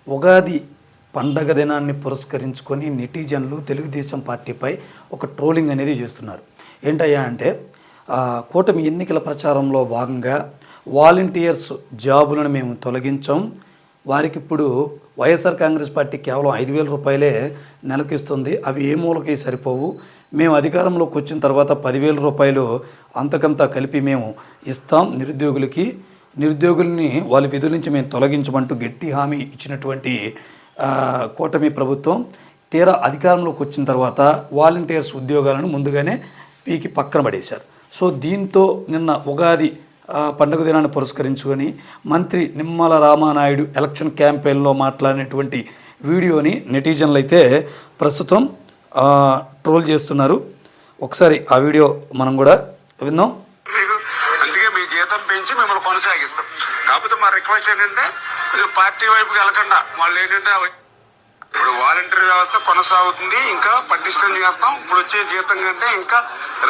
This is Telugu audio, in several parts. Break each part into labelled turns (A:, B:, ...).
A: ఉగాది పండగ దినాన్ని పురస్కరించుకొని నెటిజన్లు తెలుగుదేశం పార్టీపై ఒక ట్రోలింగ్ అనేది చేస్తున్నారు. ఏంటయ్యా అంటే కూటమి ఎన్నికల ప్రచారంలో భాగంగా వాలంటీర్స్ జాబులను మేము తొలగించాం, వారికి ఇప్పుడు వైఎస్ఆర్ కాంగ్రెస్ పార్టీ కేవలం 5,000 రూపాయలే నెలకిస్తుంది, అవి ఏ మూలకి సరిపోవు, మేము అధికారంలోకి వచ్చిన తర్వాత 10,000 రూపాయలు అంతకంతా కలిపి మేము ఇస్తాం నిరుద్యోగుల్ని వాళ్ళ విధుల నుంచి మేము తొలగించమంటూ గట్టి హామీ ఇచ్చినటువంటి కూటమి ప్రభుత్వం తీరా అధికారంలోకి వచ్చిన తర్వాత వాలంటీర్స్ ఉద్యోగాలను ముందుగానే పీకి పక్కన పడేశారు. సో దీంతో నిన్న ఉగాది పండుగ దినాన్ని పురస్కరించుకొని మంత్రి నిమ్మల రామానాయుడు ఎలక్షన్ క్యాంపెయిన్లో మాట్లాడినటువంటి వీడియోని నెటిజన్లు అయితే ప్రస్తుతం ట్రోల్ చేస్తున్నారు. ఒకసారి ఆ వీడియో మనం కూడా విందాం.
B: అందుకే మీ జీతం పెంచి మిమ్మల్ని కొనసాగిస్తాం. కాకపోతే మా రిక్వెస్ట్ ఏంటంటే పార్టీ వైపుకి వెళ్ళకుండా వాళ్ళు ఏంటంటే ఇప్పుడు వాలంటీర్ వ్యవస్థ కొనసాగుతుంది, ఇంకా పటిష్టం చేస్తాం. ఇప్పుడు వచ్చే జీతం కంటే ఇంకా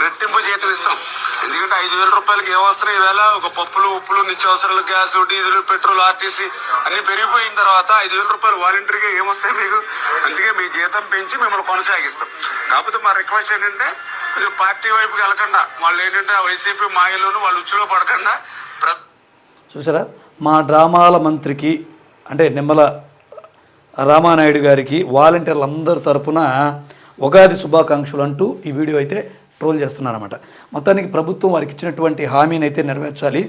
B: రెట్టింపు జీతం ఇస్తాం. ఎందుకంటే 5,000 రూపాయలకి ఏమొస్తున్నాయి ఈవేళ? ఒక పప్పులు ఉప్పులు నిత్యావసరాలు, గ్యాస్, డీజిల్, పెట్రోల్, ఆర్టీసీ అన్ని పెరిగిపోయిన తర్వాత 5,000 రూపాయలు వాలంటీర్గా ఏమొస్తాయి మీకు? అందుకే మీ జీతం పెంచి మిమ్మల్ని కొనసాగిస్తాం. కాకపోతే మా రిక్వెస్ట్ ఏంటంటే పార్టీ వైపుకి వెళ్ళకుండా వాళ్ళు ఏంటంటే వైసీపీ మాయలోను వాళ్ళు ఉచ్చులో పడకుండా.
A: చూసారా, మా డ్రామాల మంత్రికి అంటే నిమ్మల రామానాయుడు గారికి వాలంటీర్లందరి తరపున ఉగాది శుభాకాంక్షలు అంటూ ఈ వీడియో అయితే ట్రోల్ చేస్తున్నారన్నమాట. మొత్తానికి ప్రభుత్వం వారికి ఇచ్చినటువంటి హామీని అయితే నెరవేర్చాలి.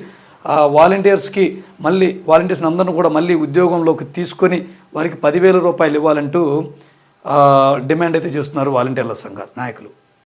A: వాలంటీర్స్ని అందరిని కూడా మళ్ళీ ఉద్యోగంలోకి తీసుకొని వారికి 10,000 రూపాయలు ఇవ్వాలంటూ డిమాండ్ అయితే చేస్తున్నారు వాలంటీర్ల సంఘ నాయకులు.